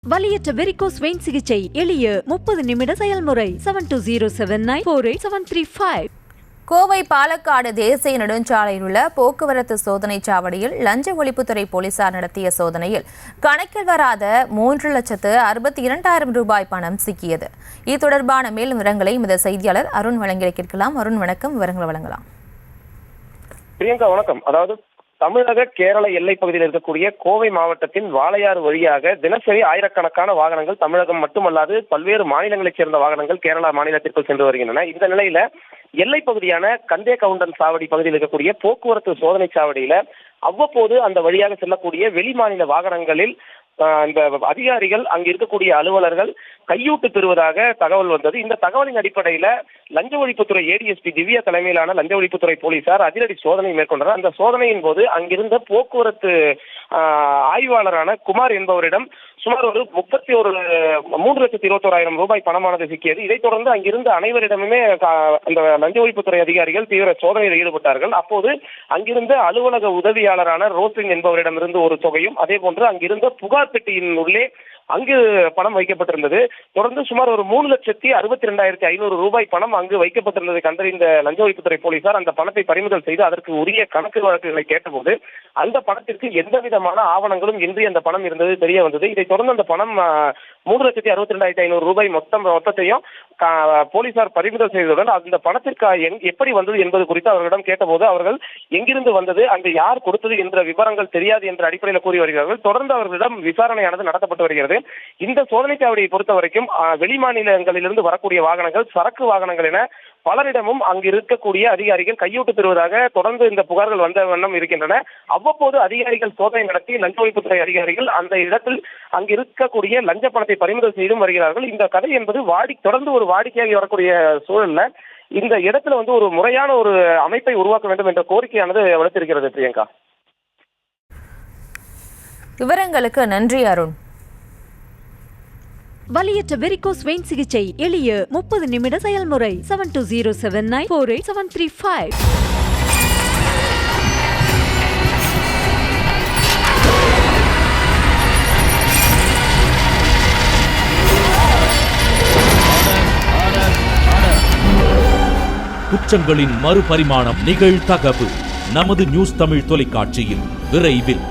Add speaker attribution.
Speaker 1: வலியற்ற varicose vein சிகிச்சை எளிய 30 நிமிட செயல்முறை 7207948735.
Speaker 2: கோவை பாலக்காடு தேசிய நெடுஞ்சாலையில் உள்ள போக்குவரத்து சோதனை சாவடியில் லஞ்ச ஒழிப்புத்துறை போலீசார் நடத்திய சோதனையில் கணக்கில் வராத 3,62,000 ரூபாய் பணம் சிக்கியது. இது தொடர்பான மேலும் விவரங்களை இந்த செய்தியாளர் அருண் வழங்கி கேட்கலாம். அருண் வணக்கம், விவரங்களை வழங்கலாம்.
Speaker 3: பிரியங்கா வணக்கம். அதாவது தமிழக கேரள எல்லை பகுதியில் இருக்கக்கூடிய கோவை மாவட்டத்தின் வாளையாறு வழியாக தினசரி ஆயிரக்கணக்கான வாகனங்கள் தமிழகம் மட்டுமல்லாது பல்வேறு மாநிலங்களைச் சேர்ந்த வாகனங்கள் கேரளா மாநிலத்திற்குள் சென்று வருகின்றன. இந்த நிலையில எல்லை பகுதியான கந்தே கவுண்டன் சாவடி பகுதியில் இருக்கக்கூடிய போக்குவரத்து சோதனை சாவடியில அவ்வப்போது அந்த வழியாக செல்லக்கூடிய வெளி மாநில வாகனங்களில் இந்த அதிகாரிகள் அங்கு இருக்கக்கூடிய அலுவலர்கள் கையூட்டு பெறுவதாக தகவல் வந்தது. இந்த தகவலின் அடிப்படையில லஞ்ச ஒழிப்புத்துறை ஏடிஎஸ்பி திவ்யா தலைமையிலான லஞ்ச ஒழிப்புத்துறை போலீசார் அதிரடி சோதனை மேற்கொண்டனர். அந்த சோதனையின் போது அங்கிருந்த போக்குவரத்து ஆய்வாளரான குமார் என்பவரிடம் சுமார் ஒரு 3,21,000 ரூபாய் பணமானது சிக்கியது. இதைத் தொடர்ந்து அங்கிருந்த அனைவரிடமுமே அந்த லஞ்ச ஒழிப்புத்துறை அதிகாரிகள் தீவிர சோதனையில் ஈடுபட்டார்கள். அப்போது அங்கிருந்த அலுவலக உதவியாளரான ரோசின் என்பவரிடமிருந்து ஒரு தொகையும், அதே போன்று அங்கிருந்த புகார் பெட்டியின் உள்ளே அங்கு பணம் வைக்கப்பட்டிருந்தது. தொடர்ந்து சுமார் ஒரு 3,62,500 ரூபாய் பணம் அங்கு வைக்கப்பட்டிருந்ததை கண்டறிந்த லஞ்ச ஒழிப்புத்துறை போலீசார் அந்த பணத்தை பறிமுதல் செய்து அதற்கு உரிய கணக்கு வழக்குகளை கேட்டபோது அந்த பணத்திற்கு எந்த விதமான ஆவணங்களும் இன்றி அந்த பணம் இருந்தது தெரிய வந்தது. இதைத் தொடர்ந்து அந்த பணம் 3,62,500 ரூபாய் மொத்தத்தையும் போலீசார் பறிமுதல் செய்ததுடன் அந்த பணத்திற்கு எப்படி வந்தது என்பது குறித்து அவர்களிடம் கேட்டபோது அவர்கள் எங்கிருந்து வந்தது, அங்கு யார் கொடுத்தது என்ற விவரங்கள் தெரியாது என்ற அடிப்படையில் கூறி வருகிறார்கள். தொடர்ந்து அவர்களிடம் விசாரணையானது நடத்தப்பட்டு வருகிறது. இந்த சோதனை சாவடியை பொறுத்த வரைக்கும் வெளி மாநிலங்களிலிருந்து வரக்கூடிய வாகனங்கள், சரக்கு வாகனங்கள் என பலரிடமும் அங்கு இருக்கக்கூடிய அதிகாரிகள் கையூட்டு பெறுவதாக தொடர்ந்து இந்த புகார்கள் வந்த வண்ணம் இருக்கின்றன. அவ்வப்போது அதிகாரிகள் சோதனை நடத்தி லஞ்ச ஒழிப்புத்துறை அதிகாரிகள் அந்த இடத்தில் அங்கு இருக்கக்கூடிய லஞ்ச பணத்தை பறிமுதல் செய்தும் வருகிறார்கள். இந்த கதை என்பது தொடர்ந்து ஒரு வாடிக்கையாகி வரக்கூடிய சூழல்ல இந்த இடத்துல ஒரு முறையான ஒரு அமைப்பை உருவாக்க வேண்டும் என்ற கோரிக்கையானது வலுத்திருக்கிறது. பிரியங்கா,
Speaker 2: விவரங்களுக்கு நன்றி அருண்.
Speaker 1: வலியற்ற வெரிகோஸ் வெயின் சிகிச்சை எளிய 30 நிமிட செயல்முறை 7207948735.
Speaker 4: குற்றங்களின் மறுபரிமாணம் நிகழ்தகவு நமது நியூஸ் தமிழ் தொலைக்காட்சியில் விரைவில்.